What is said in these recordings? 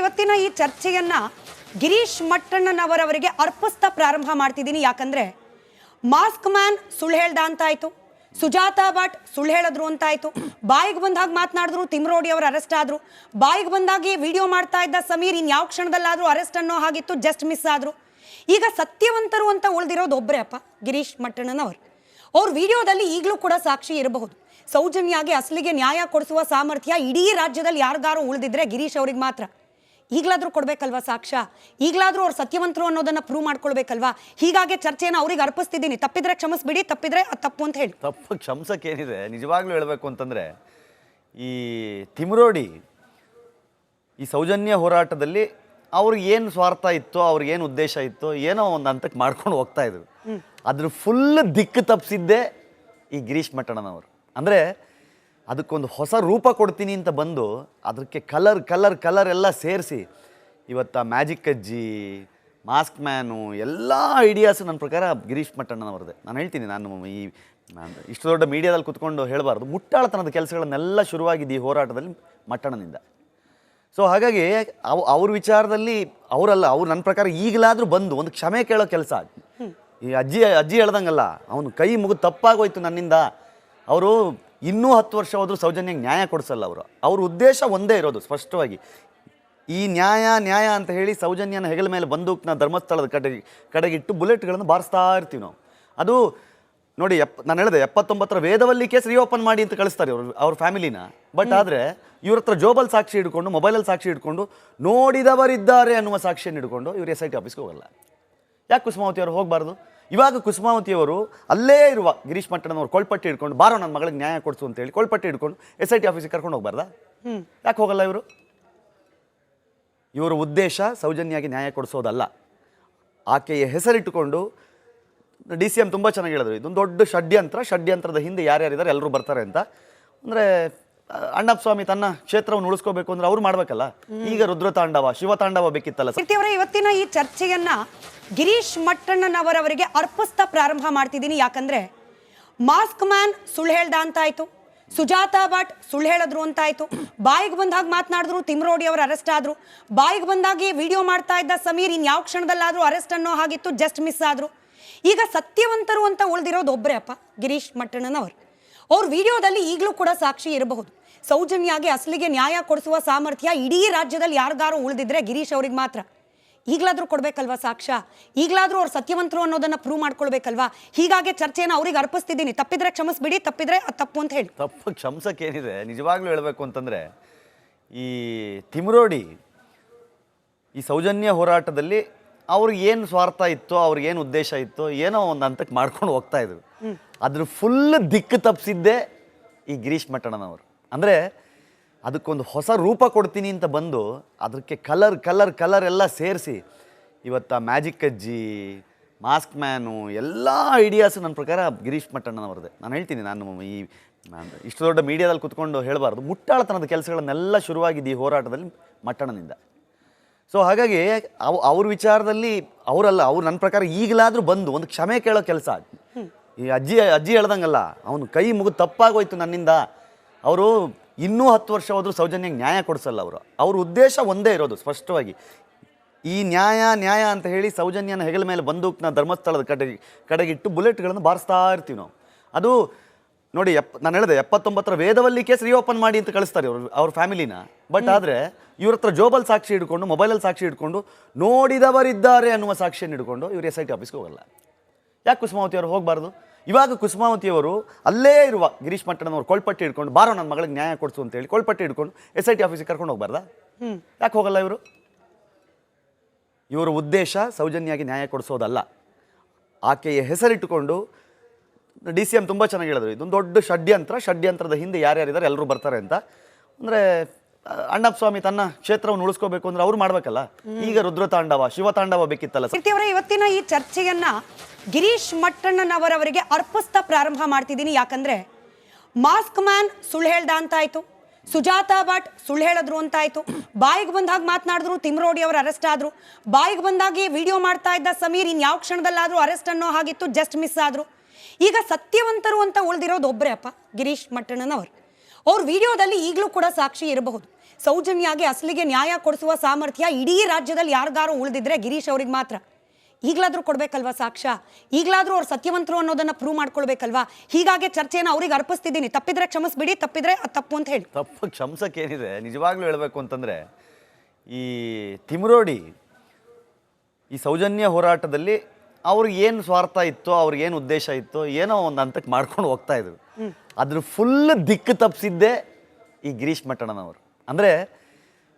ಇವತ್ತಿನ ಈ ಚರ್ಚೆಯನ್ನ ಗಿರೀಶ್ ಮಟ್ಟಣ್ಣನವರವರಿಗೆ ಅರ್ಪಿಸ್ತಾ ಪ್ರಾರಂಭ ಮಾಡ್ತಿದ್ದೀನಿ. ಯಾಕಂದ್ರೆ ಮಾಸ್ಕ್ ಮ್ಯಾನ್ ಸುಳ್ಳು ಹೇಳ್ದ ಅಂತಾಯ್ತು, ಸುಜಾತಾ ಭಟ್ ಸುಳ್ಳು ಹೇಳಿದ್ರು ಅಂತಾಯ್ತು, ಬಾಯಿಗೆ ಬಂದಾಗ ಮಾತನಾಡಿದ್ರು, ತಿಮ್ರೋಡಿ ಅವರು ಅರೆಸ್ಟ್ ಆದ್ರು, ಬಾಯಿಗೆ ಬಂದಾಗಿ ವಿಡಿಯೋ ಮಾಡ್ತಾ ಇದ್ದ ಸಮೀರ್ ಇನ್ಯಾವ ಕ್ಷಣದಲ್ಲಾದ್ರೂ ಅರೆಸ್ಟ್ ಅನ್ನೋ ಹಾಗಿತ್ತು, ಜಸ್ಟ್ ಮಿಸ್ ಆದ್ರು. ಈಗ ಸತ್ಯವಂತರು ಅಂತ ಉಳಿದಿರೋದು ಒಬ್ಬರೇ ಅಪ್ಪ, ಗಿರೀಶ್ ಮಟ್ಟಣ್ಣನವರು. ಅವ್ರ ವಿಡಿಯೋದಲ್ಲಿ ಈಗಲೂ ಕೂಡ ಸಾಕ್ಷಿ ಇರಬಹುದು. ಸೌಜನ್ಯಾಗೆ ಅಸಲಿಗೆ ನ್ಯಾಯ ಕೊಡಿಸುವ ಸಾಮರ್ಥ್ಯ ಇಡೀ ರಾಜ್ಯದಲ್ಲಿ ಯಾರಿಗಾರು ಉಳಿದಿದ್ರೆ ಗಿರೀಶ್ ಅವ್ರಿಗೆ ಮಾತ್ರ. ಈಗಲಾದ್ರೂ ಕೊಡ್ಬೇಕಲ್ವಾ ಸಾಕ್ಷ್ಯ, ಈಗಲಾದ್ರೂ ಅವ್ರು ಸತ್ಯವಂತರು ಅನ್ನೋದನ್ನ ಪ್ರೂವ್ ಮಾಡ್ಕೊಳ್ಬೇಕಲ್ವಾ. ಹೀಗಾಗಿ ಚರ್ಚೆಯನ್ನು ಅವ್ರಿಗೆ ಅರ್ಪಿಸ್ತಿದ್ದೀನಿ. ತಪ್ಪಿದ್ರೆ ಕ್ಷಮಿಸ್ಬಿಡಿ, ತಪ್ಪಿದ್ರೆ ಅದು ತಪ್ಪು ಅಂತ ಹೇಳಿ. ತಪ್ಪು ಕ್ಷಮಿಸಕ್ಕೇನಿದೆ, ನಿಜವಾಗ್ಲೂ ಹೇಳಬೇಕು ಅಂತಂದರೆ ಈ ತಿಮ್ರೋಡಿ ಈ ಸೌಜನ್ಯ ಹೋರಾಟದಲ್ಲಿ ಅವ್ರಿಗೆ ಏನು ಸ್ವಾರ್ಥ ಇತ್ತೋ, ಅವ್ರಿಗೇನು ಉದ್ದೇಶ ಇತ್ತೋ, ಏನೋ ಒಂದು ಹಂತಕ್ಕೆ ಮಾಡ್ಕೊಂಡು ಹೋಗ್ತಾ ಇದ್ರು. ಅದ್ರ ಫುಲ್ ದಿಕ್ಕು ತಪ್ಪಿಸಿದ್ದೇ ಈ ಗಿರೀಶ್ ಮಟ್ಟಣ್ಣನವರು. ಅಂದರೆ ಅದಕ್ಕೊಂದು ಹೊಸ ರೂಪ ಕೊಡ್ತೀನಿ ಅಂತ ಬಂದು ಅದಕ್ಕೆ ಕಲರ್ ಎಲ್ಲ ಸೇರಿಸಿ ಇವತ್ತು ಮ್ಯಾಜಿಕ್ ಅಜ್ಜಿ, ಮಾಸ್ಕ್ ಮ್ಯಾನು ಎಲ್ಲ ಐಡಿಯಾಸು ನನ್ನ ಪ್ರಕಾರ ಗಿರೀಶ್ ಮಟ್ಟಣ್ಣನವ್ರದ್ದೇ. ನಾನು ಹೇಳ್ತೀನಿ, ನಾನು ಇಷ್ಟು ದೊಡ್ಡ ಮೀಡಿಯಾದಲ್ಲಿ ಕುತ್ಕೊಂಡು ಹೇಳಬಾರ್ದು, ಮುಟ್ಟಾಳತನದ ಕೆಲಸಗಳನ್ನೆಲ್ಲ ಶುರುವಾಗಿದ್ದು ಈ ಹೋರಾಟದಲ್ಲಿ ಮಟ್ಟಣ್ಣನಿಂದ. ಸೊ ಹಾಗಾಗಿ ಅವ್ರ ವಿಚಾರದಲ್ಲಿ ಅವ್ರು ನನ್ನ ಪ್ರಕಾರ ಈಗಲಾದರೂ ಬಂದು ಒಂದು ಕ್ಷಮೆ ಕೇಳೋ ಕೆಲಸ. ಈ ಅಜ್ಜಿ ಹೇಳ್ದಂಗಲ್ಲ, ಅವನು ಕೈ ಮುಗಿದು ತಪ್ಪಾಗೋಯ್ತು ನನ್ನಿಂದ, ಅವರು ಇನ್ನೂ 10 ವರ್ಷ ಹೋದರೂ ಸೌಜನ್ಯಕ್ಕೆ ನ್ಯಾಯ ಕೊಡಿಸಲ್ಲ. ಅವ್ರ ಉದ್ದೇಶ ಒಂದೇ ಇರೋದು ಸ್ಪಷ್ಟವಾಗಿ, ಈ ನ್ಯಾಯ ಅಂತ ಹೇಳಿ ಸೌಜನ್ಯನ ಹೆಗಲ ಮೇಲೆ ಬಂದೂಕ್ನ ಧರ್ಮಸ್ಥಳದ ಕಡೆಗಿಟ್ಟು ಬುಲೆಟ್ಗಳನ್ನು ಬಾರಿಸ್ತಾ ಇರ್ತೀವಿ ನಾವು. ಅದು ನೋಡಿ, ನಾನು ಹೇಳಿದೆ 79ರ ವೇದವಲ್ಲಿ ಕೇಸ್ ರಿಓಪನ್ ಮಾಡಿ ಅಂತ ಕಳಿಸ್ತಾರೆ ಅವ್ರ ಫ್ಯಾಮಿಲಿನ. ಬಟ್ ಆದರೆ ಇವ್ರ ಹತ್ರ ಜೋಬಲ್ ಸಾಕ್ಷಿ ಹಿಡ್ಕೊಂಡು, ಮೊಬೈಲಲ್ಲಿ ಸಾಕ್ಷಿ ಹಿಡ್ಕೊಂಡು, ನೋಡಿದವರಿದ್ದಾರೆ ಅನ್ನುವ ಸಾಕ್ಷಿಯನ್ನು ಹಿಡ್ಕೊಂಡು ಇವರು SIT ಆಫೀಸ್ಗೆ ಹೋಗಲ್ಲ. ಯಾಕೆ ಕುಸುಮಾವತಿ ಅವರು ಹೋಗಬಾರ್ದು? ಇವಾಗ ಕುಸುಮಾವತಿಯವರು ಅಲ್ಲೇ ಇರುವ ಗಿರೀಶ್ ಮಟ್ಟಣ್ಣನವರು ಕೊಳ್ಪಟ್ಟಿ ಹಿಡ್ಕೊಂಡು, ಬಾರೋ ನನ್ನ ಮಗಳಿಗೆ ನ್ಯಾಯ ಕೊಡಿಸು ಅಂತೇಳಿ ಕೊಳ್ಪಟ್ಟಿ ಹಿಡ್ಕೊಂಡು SIT ಆಫೀಸಿಗೆ ಕರ್ಕೊಂಡು ಹೋಗ್ಬಾರ್ದಾ? ಯಾಕೆ ಹೋಗಲ್ಲ ಇವರು? ಇವರ ಉದ್ದೇಶ ಸೌಜನ್ಯಾಗಿ ನ್ಯಾಯ ಕೊಡಿಸೋದಲ್ಲ. ಆಕೆಯ ಹೆಸರಿಟ್ಟುಕೊಂಡು DCM ತುಂಬ ಚೆನ್ನಾಗಿ ಹೇಳಿದ್ರು, ಇದೊಂದು ದೊಡ್ಡ ಷಡ್ಯಂತ್ರದ ಹಿಂದೆ ಯಾರ್ಯಾರಿದ್ದಾರೆ ಎಲ್ಲರೂ ಬರ್ತಾರೆ ಅಂತ. ಅಂದರೆ ಅಣ್ಣಪ್ಪ ಸ್ವಾಮಿ ತನ್ನ ಕ್ಷೇತ್ರವನ್ನು ಉಳಿಸ್ಕೋಬೇಕು ಅಂದ್ರೆ ಅವ್ರು ಮಾಡ್ಬೇಕಲ್ಲ. ಈಗ ರುದ್ರತಾಂಡವ, ಶಿವತಾಂಡವ ಬೇಕಿತ್ತಲ್ಲ. ಇವತ್ತಿನ ಈ ಚರ್ಚೆಯನ್ನ ಗಿರೀಶ್ ಮಟ್ಟಣ್ಣನವರವರಿಗೆ ಅರ್ಪಿಸ್ತಾ ಪ್ರಾರಂಭ ಮಾಡ್ತಿದ್ದೀನಿ. ಯಾಕಂದ್ರೆ ಮಾಸ್ಕ್ ಮ್ಯಾನ್ ಸುಳ್ಳು ಹೇಳ್ದ ಅಂತಾಯ್ತು, ಸುಜಾತಾ ಭಟ್ ಸುಳ್ಳು ಹೇಳಿದ್ರು ಅಂತಾಯ್ತು, ಬಾಯಿಗೆ ಬಂದಾಗ ಮಾತನಾಡಿದ್ರು, ತಿಮ್ರೋಡಿ ಅವರು ಅರೆಸ್ಟ್ ಆದ್ರು, ಬಾಯಿಗೆ ಬಂದಾಗಿ ವಿಡಿಯೋ ಮಾಡ್ತಾ ಇದ್ದ ಸಮೀರ್ ಇನ್ಯಾವ ಕ್ಷಣದಲ್ಲಾದ್ರೂ ಅರೆಸ್ಟ್ ಅನ್ನೋ ಹಾಗಿತ್ತು, ಜಸ್ಟ್ ಮಿಸ್ ಆದ್ರು. ಈಗ ಸತ್ಯವಂತರು ಅಂತ ಉಳಿದಿರೋದು ಒಬ್ಬರೇ ಅಪ್ಪ, ಗಿರೀಶ್ ಮಟ್ಟಣ್ಣನವರು. ಅವ್ರ ವಿಡಿಯೋದಲ್ಲಿ ಈಗಲೂ ಕೂಡ ಸಾಕ್ಷಿ ಇರಬಹುದು. ಸೌಜನ್ಯಾಗೆ ಅಸಲಿಗೆ ನ್ಯಾಯ ಕೊಡಿಸುವ ಸಾಮರ್ಥ್ಯ ಇಡೀ ರಾಜ್ಯದಲ್ಲಿ ಯಾರಿಗಾರು ಉಳಿದಿದ್ರೆ ಗಿರೀಶ್ ಅವ್ರಿಗೆ ಮಾತ್ರ. ಈಗಲಾದ್ರೂ ಕೊಡ್ಬೇಕಲ್ವಾ ಸಾಕ್ಷ್ಯ, ಈಗಲಾದ್ರೂ ಅವ್ರು ಸತ್ಯವಂತರು ಅನ್ನೋದನ್ನ ಪ್ರೂವ್ ಮಾಡ್ಕೊಳ್ಬೇಕಲ್ವಾ. ಹೀಗಾಗಿ ಚರ್ಚೆಯನ್ನು ಅವ್ರಿಗೆ ಅರ್ಪಿಸ್ತಿದ್ದೀನಿ. ತಪ್ಪಿದ್ರೆ ಕ್ಷಮಿಸ್ಬಿಡಿ, ತಪ್ಪಿದ್ರೆ ಅದು ತಪ್ಪು ಅಂತ ಹೇಳಿ. ತಪ್ಪು ಕ್ಷಮಿಸಕ್ಕೇನಿದೆ, ನಿಜವಾಗ್ಲೂ ಹೇಳಬೇಕು ಅಂತಂದರೆ ಈ ತಿಮ್ರೋಡಿ ಈ ಸೌಜನ್ಯ ಹೋರಾಟದಲ್ಲಿ ಅವ್ರಿಗೆ ಏನು ಸ್ವಾರ್ಥ ಇತ್ತೋ, ಅವ್ರಿಗೇನು ಉದ್ದೇಶ ಇತ್ತೋ, ಏನೋ ಒಂದು ಹಂತಕ್ಕೆ ಮಾಡ್ಕೊಂಡು ಹೋಗ್ತಾ ಇದ್ರು. ಅದ್ರ ಫುಲ್ ದಿಕ್ಕು ತಪ್ಪಿಸಿದ್ದೇ ಈ ಗಿರೀಶ್ ಮಟ್ಟಣ್ಣನವರು. ಅಂದರೆ ಅದಕ್ಕೊಂದು ಹೊಸ ರೂಪ ಕೊಡ್ತೀನಿ ಅಂತ ಬಂದು ಅದಕ್ಕೆ ಕಲರ್ ಎಲ್ಲ ಸೇರಿಸಿ ಇವತ್ತು ಮ್ಯಾಜಿಕ್ ಅಜ್ಜಿ, ಮಾಸ್ಕ್ ಮ್ಯಾನು ಎಲ್ಲ ಐಡಿಯಾಸು ನನ್ನ ಪ್ರಕಾರ ಗಿರೀಶ್ ಮಟ್ಟಣ್ಣನವ್ರದ್ದೇ. ನಾನು ಹೇಳ್ತೀನಿ, ನಾನು ಇಷ್ಟು ದೊಡ್ಡ ಮೀಡಿಯಾದಲ್ಲಿ ಕುತ್ಕೊಂಡು ಹೇಳಬಾರ್ದು, ಮುಟ್ಟಾಳತನದ ಕೆಲಸಗಳನ್ನೆಲ್ಲ ಶುರುವಾಗಿದ್ದು ಈ ಹೋರಾಟದಲ್ಲಿ ಮಟ್ಟಣ್ಣನಿಂದ. ಸೊ ಹಾಗಾಗಿ ಅವ್ರ ವಿಚಾರದಲ್ಲಿ ಅವ್ರು ನನ್ನ ಪ್ರಕಾರ ಈಗಲಾದರೂ ಬಂದು ಒಂದು ಕ್ಷಮೆ ಕೇಳೋ ಕೆಲಸ. ಈ ಅಜ್ಜಿ ಹೇಳ್ದಂಗಲ್ಲ, ಅವನು ಕೈ ಮುಗಿದು ತಪ್ಪಾಗೋಯ್ತು ನನ್ನಿಂದ, ಅವರು ಇನ್ನೂ 10 ವರ್ಷ ಹೋದರೂ ಸೌಜನ್ಯಕ್ಕೆ ನ್ಯಾಯ ಕೊಡಿಸಲ್ಲ. ಅವ್ರ ಉದ್ದೇಶ ಒಂದೇ ಇರೋದು ಸ್ಪಷ್ಟವಾಗಿ, ಈ ನ್ಯಾಯ ಅಂತ ಹೇಳಿ ಸೌಜನ್ಯನ ಹೆಗಲ ಮೇಲೆ ಬಂದೂಕ್ನ ಧರ್ಮಸ್ಥಳದ ಕಡೆಗಿಟ್ಟು ಬುಲೆಟ್ಗಳನ್ನು ಬಾರಿಸ್ತಾ ಇರ್ತೀವಿ ನಾವು. ಅದು ನೋಡಿ, ನಾನು ಹೇಳಿದೆ 79ರ ವೇದವಲ್ಲಿ ಕೇಸ್ ರಿಓಪನ್ ಮಾಡಿ ಅಂತ ಕಳಿಸ್ತಾರೆ ಅವ್ರ ಫ್ಯಾಮಿಲಿನ. ಬಟ್ ಆದರೆ ಇವ್ರ ಹತ್ರ ಜೋಬಲ್ ಸಾಕ್ಷಿ ಹಿಡ್ಕೊಂಡು, ಮೊಬೈಲಲ್ಲಿ ಸಾಕ್ಷಿ ಹಿಡ್ಕೊಂಡು, ನೋಡಿದವರಿದ್ದಾರೆ ಅನ್ನುವ ಸಾಕ್ಷಿಯನ್ನು ಹಿಡ್ಕೊಂಡು ಇವರು SIT ಆಫೀಸ್ಗೆ ಹೋಗಲ್ಲ. ಯಾಕೆ ಕುಸುಮಾವತಿ ಅವರು ಹೋಗಬಾರ್ದು? ಇವಾಗ ಕುಸುಮಾವತಿಯವರು ಅಲ್ಲೇ ಇರುವ ಗಿರೀಶ್ ಮಟ್ಟಣ್ಣನವರು ಕೊಳ್ಪಟ್ಟಿ ಹಿಡ್ಕೊಂಡು, ಬಾರೋ ನನ್ನ ಮಗಳಿಗೆ ನ್ಯಾಯ ಕೊಡಿಸು ಅಂತೇಳಿ ಕೊಳ್ಪಟ್ಟಿ ಹಿಡ್ಕೊಂಡು SIT ಆಫೀಸಿಗೆ ಕರ್ಕೊಂಡು ಹೋಗ್ಬಾರ್ದಾ? ಯಾಕೆ ಹೋಗಲ್ಲ ಇವರು? ಇವರ ಉದ್ದೇಶ ಸೌಜನ್ಯಾಗಿ ನ್ಯಾಯ ಕೊಡಿಸೋದಲ್ಲ. ಆಕೆಯ ಹೆಸರಿಟ್ಟುಕೊಂಡು DCM ತುಂಬ ಚೆನ್ನಾಗಿ ಹೇಳಿದ್ರು, ಇದೊಂದು ದೊಡ್ಡ ಷಡ್ಯಂತ್ರದ ಹಿಂದೆ ಯಾರ್ಯಾರಿದ್ದಾರೆ ಎಲ್ಲರೂ ಬರ್ತಾರೆ ಅಂತ. ಅಂದರೆ ಅಣ್ಣಪ್ಪ ಸ್ವಾಮಿ ತನ್ನ ಕ್ಷೇತ್ರವನ್ನು ಉಳಿಸ್ಕೋಬೇಕು ಅಂದ್ರೆ ಅವ್ರು ಮಾಡ್ಬೇಕಲ್ಲ. ಈಗ ರುದ್ರತಾಂಡವ, ಶಿವತಾಂಡವ ಬೇಕಿತ್ತಲ್ಲ. ಇವತ್ತಿನ ಈ ಚರ್ಚೆಯನ್ನ ಗಿರೀಶ್ ಮಟ್ಟಣ್ಣನವರವರಿಗೆ ಅರ್ಪಿಸ್ತಾ ಪ್ರಾರಂಭ ಮಾಡ್ತಿದ್ದೀನಿ. ಯಾಕಂದ್ರೆ ಮಾಸ್ಕ್ ಮ್ಯಾನ್ ಸುಳ್ಳು ಹೇಳ್ದ ಅಂತಾಯ್ತು, ಸುಜಾತಾ ಭಟ್ ಸುಳ್ಳು ಹೇಳಿದ್ರು ಅಂತಾಯ್ತು, ಬಾಯಿಗೆ ಬಂದಾಗ ಮಾತನಾಡಿದ್ರು, ತಿಮ್ರೋಡಿ ಅವರು ಅರೆಸ್ಟ್ ಆದ್ರು, ಬಾಯಿಗೆ ಬಂದಾಗಿ ವಿಡಿಯೋ ಮಾಡ್ತಾ ಇದ್ದ ಸಮೀರ್ ಇನ್ಯಾವ ಕ್ಷಣದಲ್ಲಾದ್ರೂ ಅರೆಸ್ಟ್ ಅನ್ನೋ ಹಾಗಿತ್ತು, ಜಸ್ಟ್ ಮಿಸ್ ಆದ್ರು. ಈಗ ಸತ್ಯವಂತರು ಅಂತ ಉಳಿದಿರೋದು ಒಬ್ಬರೇ ಅಪ್ಪ, ಗಿರೀಶ್ ಮಟ್ಟಣ್ಣನವರು. ಅವ್ರ ವಿಡಿಯೋದಲ್ಲಿ ಈಗಲೂ ಕೂಡ ಸಾಕ್ಷಿ ಇರಬಹುದು. ಸೌಜನ್ಯಾಗೆ ಅಸಲಿಗೆ ನ್ಯಾಯ ಕೊಡಿಸುವ ಸಾಮರ್ಥ್ಯ ಇಡೀ ರಾಜ್ಯದಲ್ಲಿ ಯಾರಿಗಾರು ಉಳಿದಿದ್ರೆ ಗಿರೀಶ್ ಅವ್ರಿಗೆ ಮಾತ್ರ. ಈಗಲಾದ್ರೂ ಕೊಡ್ಬೇಕಲ್ವಾ ಸಾಕ್ಷ್ಯ, ಈಗಲಾದ್ರೂ ಅವ್ರು ಸತ್ಯವಂತರು ಅನ್ನೋದನ್ನ ಪ್ರೂವ್ ಮಾಡ್ಕೊಳ್ಬೇಕಲ್ವಾ. ಹೀಗಾಗಿ ಚರ್ಚೆನ ಅವ್ರಿಗೆ ಅರ್ಪಿಸ್ತಿದ್ದೀನಿ. ತಪ್ಪಿದ್ರೆ ಕ್ಷಮಿಸ್ಬಿಡಿ, ತಪ್ಪಿದ್ರೆ ಅದು ತಪ್ಪು ಅಂತ ಹೇಳಿ. ತಪ್ಪು ಕ್ಷಮಿಸಕ್ಕೇನಿದೆ, ನಿಜವಾಗ್ಲೂ ಹೇಳಬೇಕು ಅಂತಂದರೆ ಈ ತಿಮ್ರೋಡಿ ಈ ಸೌಜನ್ಯ ಹೋರಾಟದಲ್ಲಿ ಅವ್ರಿಗೆ ಏನು ಸ್ವಾರ್ಥ ಇತ್ತೋ, ಅವ್ರಿಗೆ ಏನು ಉದ್ದೇಶ ಇತ್ತೋ, ಏನೋ ಒಂದು ಹಂತಕ್ಕೆ ಮಾಡ್ಕೊಂಡು ಹೋಗ್ತಾ ಇದ್ರು. ಅದ್ರ ಫುಲ್ ದಿಕ್ಕು ತಪ್ಪಿಸಿದ್ದೇ ಈ ಗಿರೀಶ್ ಮಟ್ಟಣ್ಣನವರು. ಅಂದರೆ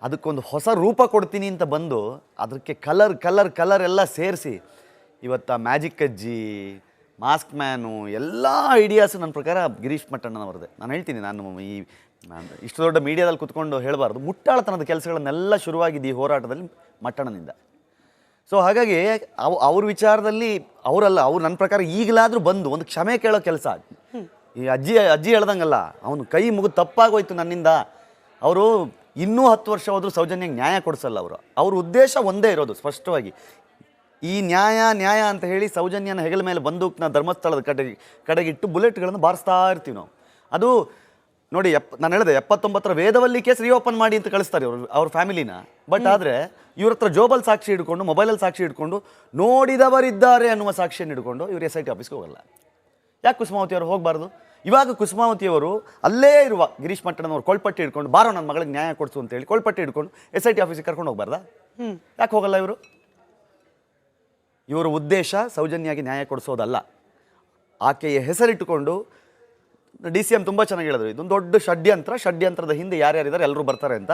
ಅದಕ್ಕೊಂದು ಹೊಸ ರೂಪ ಕೊಡ್ತೀನಿ ಅಂತ ಬಂದು ಅದಕ್ಕೆ ಕಲರ್ ಎಲ್ಲ ಸೇರಿಸಿ ಇವತ್ತು ಮ್ಯಾಜಿಕ್ ಅಜ್ಜಿ, ಮಾಸ್ಕ್ ಮ್ಯಾನು ಎಲ್ಲ ಐಡಿಯಾಸು ನನ್ನ ಪ್ರಕಾರ ಗಿರೀಶ್ ಮಟ್ಟಣ್ಣನವ್ರದ್ದೇ. ನಾನು ಹೇಳ್ತೀನಿ, ನಾನು ಇಷ್ಟು ದೊಡ್ಡ ಮೀಡಿಯಾದಲ್ಲಿ ಕುತ್ಕೊಂಡು ಹೇಳಬಾರ್ದು, ಮುಟ್ಟಾಳತನದ ಕೆಲಸಗಳನ್ನೆಲ್ಲ ಶುರುವಾಗಿದ್ದು ಈ ಹೋರಾಟದಲ್ಲಿ ಮಟ್ಟಣ್ಣನಿಂದ. ಸೊ ಹಾಗಾಗಿ ಅವ್ರ ವಿಚಾರದಲ್ಲಿ ಅವ್ರು ನನ್ನ ಪ್ರಕಾರ ಈಗಲಾದರೂ ಬಂದು ಒಂದು ಕ್ಷಮೆ ಕೇಳೋ ಕೆಲಸ. ಈ ಅಜ್ಜಿ ಹೇಳ್ದಂಗಲ್ಲ, ಅವನು ಕೈ ಮುಗಿದು ತಪ್ಪಾಗೋಯ್ತು ನನ್ನಿಂದ. ಅವರು ಇನ್ನೂ 10 ವರ್ಷ ಹೋದರೂ ಸೌಜನ್ಯಕ್ಕೆ ನ್ಯಾಯ ಕೊಡಿಸಲ್ಲ. ಅವ್ರ ಉದ್ದೇಶ ಒಂದೇ ಇರೋದು ಸ್ಪಷ್ಟವಾಗಿ, ಈ ನ್ಯಾಯ ಅಂತ ಹೇಳಿ ಸೌಜನ್ಯನ ಹೆಗಲ ಮೇಲೆ ಬಂದೂಕ್ನ ಧರ್ಮಸ್ಥಳದ ಕಡೆಗಿಟ್ಟು ಬುಲೆಟ್ಗಳನ್ನು ಬಾರಿಸ್ತಾ ಇರ್ತೀವಿ ನಾವು. ಅದು ನೋಡಿ, ನಾನು ಹೇಳಿದೆ 79ರ ವೇದವಲ್ಲಿ ಕೇಸ್ ರಿಓಪನ್ ಮಾಡಿ ಅಂತ ಕಳಿಸ್ತಾರೆ ಅವ್ರ ಫ್ಯಾಮಿಲಿನ. ಬಟ್ ಆದರೆ ಇವ್ರ ಹತ್ರ ಜೋಬಲ್ ಸಾಕ್ಷಿ ಹಿಡ್ಕೊಂಡು, ಮೊಬೈಲಲ್ಲಿ ಸಾಕ್ಷಿ ಹಿಡ್ಕೊಂಡು, ನೋಡಿದವರಿದ್ದಾರೆ ಅನ್ನುವ ಸಾಕ್ಷಿಯನ್ನು ಹಿಡ್ಕೊಂಡು ಇವರು SIT ಆಫೀಸ್ಗೆ ಹೋಗಲ್ಲ. ಯಾಕೆ ಕುಸುಮಾವತಿ ಅವರು ಹೋಗಬಾರ್ದು? ಇವಾಗ ಕುಸುಮಾವತಿಯವರು ಅಲ್ಲೇ ಇರುವ ಗಿರೀಶ್ ಮಟ್ಟಣ್ಣನವ್ರು ಕೊಳ್ಪಟ್ಟಿ ಹಿಡ್ಕೊಂಡು, ಬಾರೋ ನನ್ನ ಮಗಳಿಗೆ ನ್ಯಾಯ ಕೊಡಿಸು ಅಂತೇಳಿ ಕೊಳ್ಪಟ್ಟಿ ಹಿಡ್ಕೊಂಡು SIT ಆಫೀಸಿಗೆ ಕರ್ಕೊಂಡು ಹೋಗ್ಬಾರ್ದಾ? ಯಾಕೆ ಹೋಗಲ್ಲ ಇವರು? ಇವರ ಉದ್ದೇಶ ಸೌಜನ್ಯಾಗಿ ನ್ಯಾಯ ಕೊಡಿಸೋದಲ್ಲ. ಆಕೆಯ ಹೆಸರಿಟ್ಟುಕೊಂಡು DCM ತುಂಬ ಚೆನ್ನಾಗಿ ಹೇಳಿದ್ರು, ಇದೊಂದು ದೊಡ್ಡ ಷಡ್ಯಂತ್ರದ ಹಿಂದೆ ಯಾರ್ಯಾರಿದ್ದಾರೆ ಎಲ್ಲರೂ ಬರ್ತಾರೆ ಅಂತ.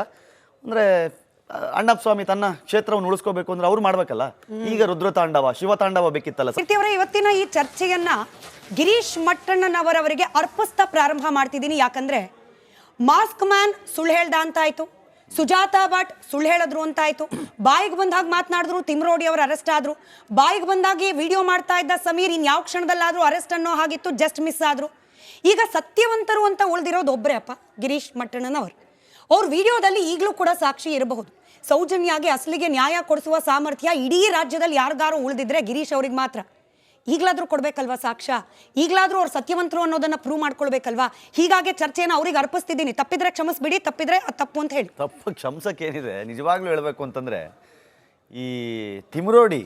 ಅಂದರೆ ಅಣ್ಣಪ್ಪ ಸ್ವಾಮಿ ತನ್ನ ಕ್ಷೇತ್ರವನ್ನು ಉಳಿಸ್ಕೋಬೇಕು ಅಂದ್ರೆ ಅವ್ರು ಮಾಡ್ಬೇಕಲ್ಲ. ಈಗ ರುದ್ರತಾಂಡವ, ಶಿವತಾಂಡವ ಬೇಕಿತ್ತಲ್ಲ. ಇವತ್ತಿನ ಈ ಚರ್ಚೆಯನ್ನ ಗಿರೀಶ್ ಮಟ್ಟಣ್ಣನವರವರಿಗೆ ಅರ್ಪಿಸ್ತಾ ಪ್ರಾರಂಭ ಮಾಡ್ತಿದ್ದೀನಿ. ಯಾಕಂದ್ರೆ ಮಾಸ್ಕ್ ಮ್ಯಾನ್ ಸುಳ್ಳು ಹೇಳ್ದ ಅಂತಾಯ್ತು, ಸುಜಾತಾ ಭಟ್ ಸುಳ್ಳು ಹೇಳಿದ್ರು ಅಂತಾಯ್ತು, ಬಾಯಿಗೆ ಬಂದಾಗ ಮಾತನಾಡಿದ್ರು, ತಿಮ್ರೋಡಿ ಅವರು ಅರೆಸ್ಟ್ ಆದ್ರು, ಬಾಯಿಗೆ ಬಂದಾಗಿ ವಿಡಿಯೋ ಮಾಡ್ತಾ ಇದ್ದ ಸಮೀರ್ ಇನ್ಯಾವ ಕ್ಷಣದಲ್ಲಾದ್ರೂ ಅರೆಸ್ಟ್ ಅನ್ನೋ ಹಾಗಿತ್ತು, ಜಸ್ಟ್ ಮಿಸ್ ಆದ್ರು. ಈಗ ಸತ್ಯವಂತರು ಅಂತ ಉಳಿದಿರೋದು ಒಬ್ಬರೇ ಅಪ್ಪ, ಗಿರೀಶ್ ಮಟ್ಟಣ್ಣನವರು. ಅವ್ರ ವಿಡಿಯೋದಲ್ಲಿ ಈಗಲೂ ಕೂಡ ಸಾಕ್ಷಿ ಇರಬಹುದು. ಸೌಜನ್ಯಾಗೆ ಅಸಲಿಗೆ ನ್ಯಾಯ ಕೊಡಿಸುವ ಸಾಮರ್ಥ್ಯ ಇಡೀ ರಾಜ್ಯದಲ್ಲಿ ಯಾರಿಗಾರು ಉಳಿದಿದ್ರೆ ಗಿರೀಶ್ ಅವ್ರಿಗೆ ಮಾತ್ರ. ಈಗಲಾದ್ರೂ ಕೊಡ್ಬೇಕಲ್ವಾ ಸಾಕ್ಷ್ಯ, ಈಗಲಾದ್ರೂ ಅವ್ರು ಸತ್ಯವಂತರು ಅನ್ನೋದನ್ನ ಪ್ರೂವ್ ಮಾಡ್ಕೊಳ್ಬೇಕಲ್ವಾ. ಹೀಗಾಗಿ ಚರ್ಚೆನ ಅವ್ರಿಗೆ ಅರ್ಪಿಸ್ತಿದ್ದೀನಿ. ತಪ್ಪಿದ್ರೆ ಕ್ಷಮಿಸ್ಬಿಡಿ, ತಪ್ಪಿದ್ರೆ ಅದು ತಪ್ಪು ಅಂತ ಹೇಳಿ. ತಪ್ಪು ಕ್ಷಮಿಸಕ್ಕೇನಿದೆ, ನಿಜವಾಗ್ಲೂ ಹೇಳಬೇಕು ಅಂತಂದರೆ ಈ ತಿಮ್ರೋಡಿ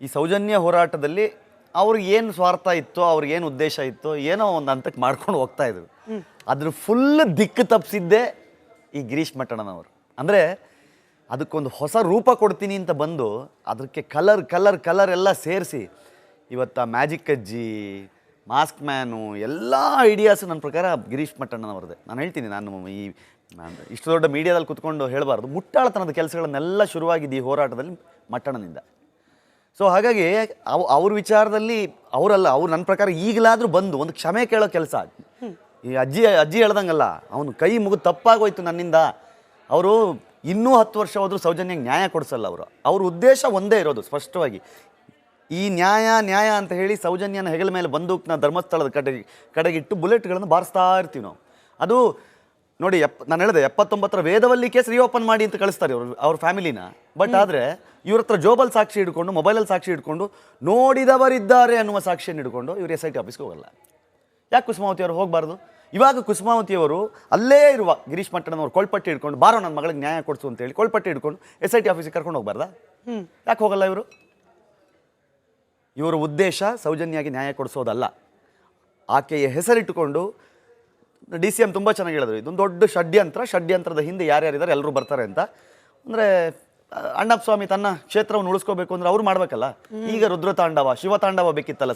ಈ ಸೌಜನ್ಯ ಹೋರಾಟದಲ್ಲಿ ಅವ್ರಿಗೆ ಏನು ಸ್ವಾರ್ಥ ಇತ್ತೋ, ಅವ್ರಿಗೆ ಏನು ಉದ್ದೇಶ ಇತ್ತೋ, ಏನೋ ಒಂದು ಹಂತಕ್ಕೆ ಮಾಡ್ಕೊಂಡು ಹೋಗ್ತಾ ಇದ್ರು. ಅದ್ರ ಫುಲ್ ದಿಕ್ಕು ತಪ್ಪಿಸಿದ್ದೇ ಈ ಗಿರೀಶ್ ಮಟ್ಟಣ್ಣನವರು. ಅಂದರೆ ಅದಕ್ಕೊಂದು ಹೊಸ ರೂಪ ಕೊಡ್ತೀನಿ ಅಂತ ಬಂದು ಅದಕ್ಕೆ ಕಲರ್ ಎಲ್ಲ ಸೇರಿಸಿ ಇವತ್ತು ಮ್ಯಾಜಿಕ್ ಅಜ್ಜಿ, ಮಾಸ್ಕ್ ಮ್ಯಾನು ಎಲ್ಲ ಐಡಿಯಾಸು ನನ್ನ ಪ್ರಕಾರ ಗಿರೀಶ್ ಮಟ್ಟಣ್ಣನವ್ರದ್ದೇ. ನಾನು ಹೇಳ್ತೀನಿ, ನಾನು ಇಷ್ಟು ದೊಡ್ಡ ಮೀಡಿಯಾದಲ್ಲಿ ಕುತ್ಕೊಂಡು ಹೇಳಬಾರ್ದು, ಮುಟ್ಟಾಳತನದ ಕೆಲಸಗಳನ್ನೆಲ್ಲ ಶುರುವಾಗಿದ್ದು ಈ ಹೋರಾಟದಲ್ಲಿ ಮಟ್ಟಣ್ಣನಿಂದ. ಸೊ ಹಾಗಾಗಿ ಅವ್ರ ವಿಚಾರದಲ್ಲಿ ಅವ್ರು ನನ್ನ ಪ್ರಕಾರ ಈಗಲಾದರೂ ಬಂದು ಒಂದು ಕ್ಷಮೆ ಕೇಳೋ ಕೆಲಸ. ಈ ಅಜ್ಜಿ ಹೇಳ್ದಂಗಲ್ಲ, ಅವನು ಕೈ ಮುಗಿದು ತಪ್ಪಾಗೋಯ್ತು ನನ್ನಿಂದ. ಅವರು ಇನ್ನೂ 10 ವರ್ಷ ಹೋದರೂ ಸೌಜನ್ಯಕ್ಕೆ ನ್ಯಾಯ ಕೊಡಿಸಲ್ಲ. ಅವ್ರ ಉದ್ದೇಶ ಒಂದೇ ಇರೋದು ಸ್ಪಷ್ಟವಾಗಿ, ಈ ನ್ಯಾಯ ಅಂತ ಹೇಳಿ ಸೌಜನ್ಯನ ಹೆಗಲ ಮೇಲೆ ಬಂದೂಕ್ನ ಧರ್ಮಸ್ಥಳದ ಕಡೆಗಿಟ್ಟು ಬುಲೆಟ್ಗಳನ್ನು ಬಾರಿಸ್ತಾ ಇರ್ತೀವಿ ನಾವು. ಅದು ನೋಡಿ, ನಾನು ಹೇಳಿದೆ 79ರ ವೇದವಲ್ಲಿ ಕೇಸ್ ರಿಓಪನ್ ಮಾಡಿ ಅಂತ ಕಳಿಸ್ತಾರೆ ಅವ್ರ ಫ್ಯಾಮಿಲಿನ. ಬಟ್ ಆದರೆ ಇವ್ರ ಹತ್ರ ಜೋಬಲ್ ಸಾಕ್ಷಿ ಹಿಡ್ಕೊಂಡು, ಮೊಬೈಲಲ್ಲಿ ಸಾಕ್ಷಿ ಹಿಡ್ಕೊಂಡು, ನೋಡಿದವರಿದ್ದಾರೆ ಅನ್ನುವ ಸಾಕ್ಷಿಯನ್ನು ಹಿಡ್ಕೊಂಡು ಇವರು SIT ಆಫೀಸ್ಗೆ ಹೋಗಲ್ಲ. ಯಾಕೆ ಕುಸುಮಾವತಿ ಅವರು ಹೋಗಬಾರ್ದು? ಇವಾಗ ಕುಸುಮಾವತಿಯವರು ಅಲ್ಲೇ ಇರುವ ಗಿರೀಶ್ ಮಟ್ಟಣ್ಣನವ್ರು ಕೊಳ್ಪಟ್ಟಿ ಹಿಡ್ಕೊಂಡು, ಬಾರೋ ನನ್ನ ಮಗಳಿಗೆ ನ್ಯಾಯ ಕೊಡಿಸು ಅಂತೇಳಿ ಕೊಳ್ಪಟ್ಟಿ ಹಿಡ್ಕೊಂಡು SIT ಆಫೀಸಿಗೆ ಕರ್ಕೊಂಡು ಹೋಗ್ಬಾರ್ದಾ? ಯಾಕೆ ಹೋಗಲ್ಲ ಇವರು? ಇವರ ಉದ್ದೇಶ ಸೌಜನ್ಯಾಗಿ ನ್ಯಾಯ ಕೊಡಿಸೋದಲ್ಲ. ಆಕೆಯ ಹೆಸರಿಟ್ಟುಕೊಂಡು DCM ತುಂಬ ಚೆನ್ನಾಗಿ ಹೇಳಿದ್ರು, ಇದೊಂದು ದೊಡ್ಡ ಷಡ್ಯಂತ್ರದ ಹಿಂದೆ ಯಾರ್ಯಾರಿದ್ದಾರೆ ಎಲ್ಲರೂ ಬರ್ತಾರೆ ಅಂತ. ಅಂದರೆ ಅಣ್ಣಪ್ಪ ಸ್ವಾಮಿ ತನ್ನ ಕ್ಷೇತ್ರವನ್ನು ಉಳಿಸ್ಕೋಬೇಕು ಅಂದ್ರೆ ಅವ್ರು ಮಾಡ್ಬೇಕಲ್ಲ. ಈಗ ರುದ್ರತಾಂಡವ, ಶಿವತಾಂಡವ ಬೇಕಿತ್ತಲ್ಲ.